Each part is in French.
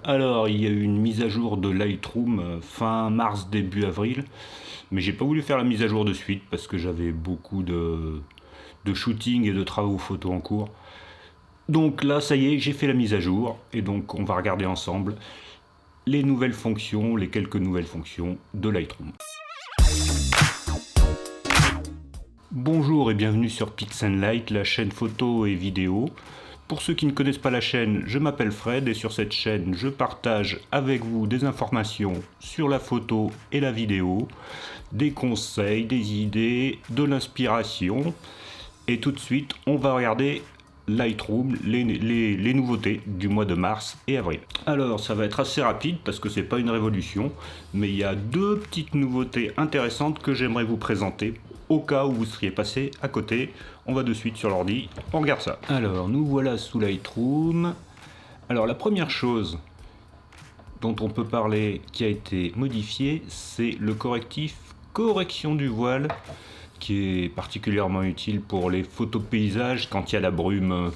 Alors, il y a eu une mise à jour de Lightroom fin mars, début avril, mais j'ai pas voulu faire la mise à jour de suite parce que j'avais beaucoup de shooting et de travaux photos en cours. Donc là, ça y est, j'ai fait la mise à jour et donc on va regarder ensemble les nouvelles fonctions, les quelques nouvelles fonctions de Lightroom. Bonjour et bienvenue sur Pix'n'Light, la chaîne photo et vidéo. Pour ceux qui ne connaissent pas la chaîne, je m'appelle Fred et sur cette chaîne, je partage avec vous des informations sur la photo et la vidéo, des conseils, des idées, de l'inspiration. Et tout de suite, on va regarder Lightroom, les nouveautés du mois de mars et avril. Alors, ça va être assez rapide parce que c'est pas une révolution, mais il y a deux petites nouveautés intéressantes que j'aimerais vous présenter au cas où vous seriez passé à côté. On va de suite sur l'ordi, on regarde ça. Alors, nous voilà sous Lightroom. Alors, la première chose dont on peut parler qui a été modifié, c'est le correctif correction du voile, qui est particulièrement utile pour les photos de paysage quand il y a la brume,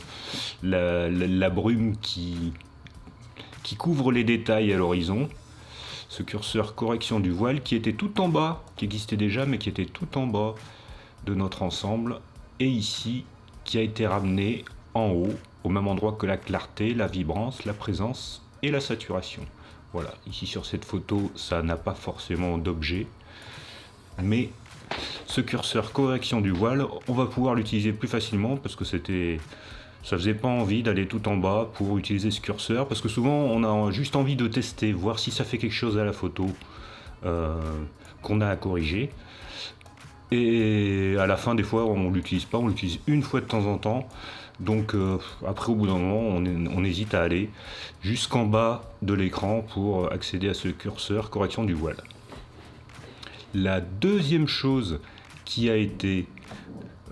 la brume qui couvre les détails à l'horizon. Ce curseur correction du voile qui était tout en bas, qui existait déjà mais qui était tout en bas de notre ensemble, et ici qui a été ramené en haut, au même endroit que la clarté, la vibrance, la présence et la saturation. Voilà, ici sur cette photo ça n'a pas forcément d'objet, mais ce curseur correction du voile, on va pouvoir l'utiliser plus facilement parce que ça faisait pas envie d'aller tout en bas pour utiliser ce curseur, parce que souvent on a juste envie de tester, voir si ça fait quelque chose à la photo qu'on a à corriger. Et à la fin, des fois, on l'utilise pas, on l'utilise une fois de temps en temps. Donc après, au bout d'un moment, on hésite à aller jusqu'en bas de l'écran pour accéder à ce curseur correction du voile. La deuxième chose qui a été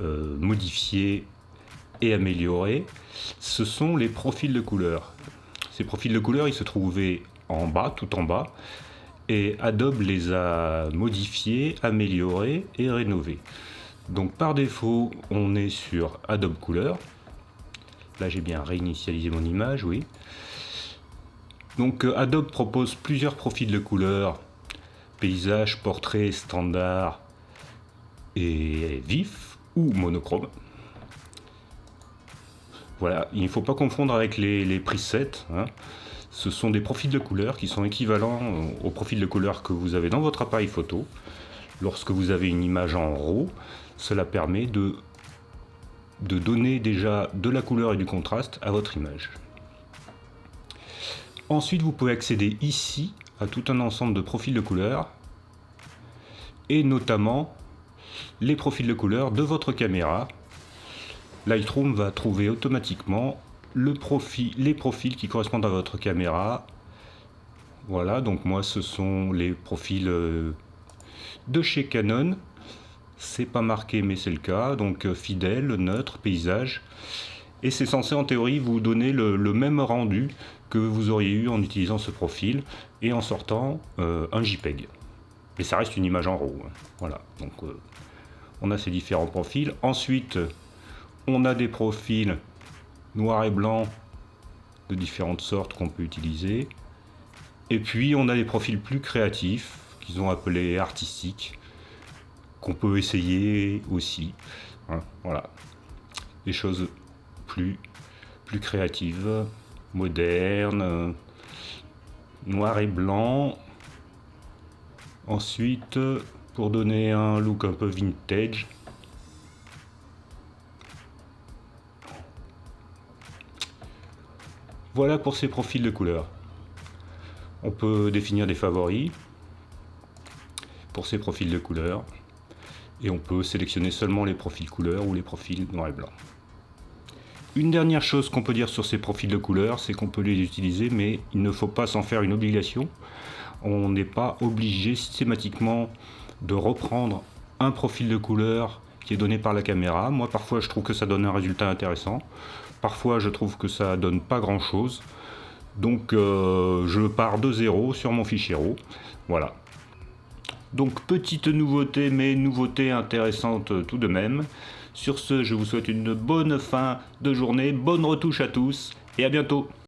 modifiée et améliorée, ce sont les profils de couleurs. Ces profils de couleurs, ils se trouvaient en bas, tout en bas, et Adobe les a modifiés, améliorés et rénovés. Donc par défaut, on est sur Adobe Couleur. Là, j'ai bien réinitialisé mon image, oui. Donc Adobe propose plusieurs profils de couleurs: paysage, portrait, standard et vif ou monochrome. Voilà, il ne faut pas confondre avec les presets, hein. Ce sont des profils de couleurs qui sont équivalents aux profils de couleurs que vous avez dans votre appareil photo. Lorsque vous avez une image en RAW, cela permet de donner déjà de la couleur et du contraste à votre image. Ensuite, vous pouvez accéder ici à tout un ensemble de profils de couleurs, et notamment les profils de couleurs de votre caméra. Lightroom va trouver automatiquement les profils qui correspondent à votre caméra. Voilà, donc moi ce sont les profils de chez Canon. C'est pas marqué mais c'est le cas, donc fidèle, neutre, paysage. Et c'est censé en théorie vous donner le même rendu que vous auriez eu en utilisant ce profil et en sortant un JPEG. Mais ça reste une image en RAW. Voilà, donc on a ces différents profils. Ensuite, on a des profils noir et blanc de différentes sortes qu'on peut utiliser. Et puis on a des profils plus créatifs, qu'ils ont appelés artistiques, qu'on peut essayer aussi. Hein, voilà, des choses plus créatives, modernes, noir et blanc. Ensuite, pour donner un look un peu vintage, voilà pour ces profils de couleurs. On peut définir des favoris pour ces profils de couleurs, et on peut sélectionner seulement les profils couleurs ou les profils noir et blanc. Une dernière chose qu'on peut dire sur ces profils de couleurs, c'est qu'on peut les utiliser, mais il ne faut pas s'en faire une obligation. On n'est pas obligé systématiquement de reprendre un profil de couleur qui est donné par la caméra. Moi, parfois, je trouve que ça donne un résultat intéressant. Parfois, je trouve que ça donne pas grand-chose. Donc, je pars de zéro sur mon fichier RAW. Voilà. Donc, petite nouveauté, mais nouveauté intéressante tout de même. Sur ce, je vous souhaite une bonne fin de journée, bonne retouche à tous, et à bientôt.